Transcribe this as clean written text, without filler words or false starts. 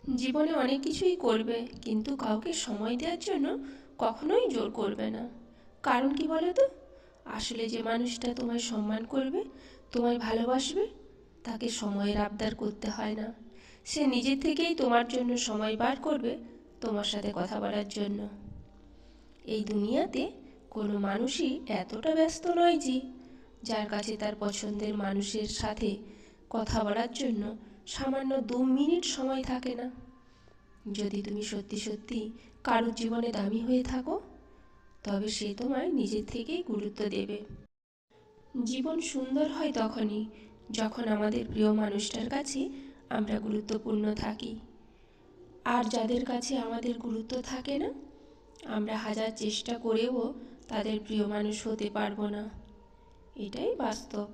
জীবনে অনেক কিছুই করবে, কিন্তু কাউকে সময় দেওয়ার জন্য কখনোই জোর করবে না। কারণ কি বলো তো? আসলে যে মানুষটা তোমায় সম্মান করবে, তোমায় ভালোবাসবে, তাকে সময়ের আবদার করতে হয় না। সে নিজের থেকেই তোমার জন্য সময় বার করবে, তোমার সাথে কথা বলার জন্য। এই দুনিয়াতে কোনো মানুষই এতটা ব্যস্ত নয় যে যার কাছে তার পছন্দের মানুষের সাথে কথা বলার জন্য সামান্য 2 মিনিট সময় থাকে না। যদি তুমি সত্যি সত্যি কারোর জীবনে দামি হয়ে থাকো, তবে সে তোমায় নিজের থেকেই গুরুত্ব দেবে। জীবন সুন্দর হয় তখনই যখন আমাদের প্রিয় মানুষটার কাছে আমরা গুরুত্বপূর্ণ থাকি। আর যাদের কাছে আমাদের গুরুত্ব থাকে না, আমরা হাজার চেষ্টা করেও তাদের প্রিয় মানুষ হতে পারবো না। এটাই বাস্তব।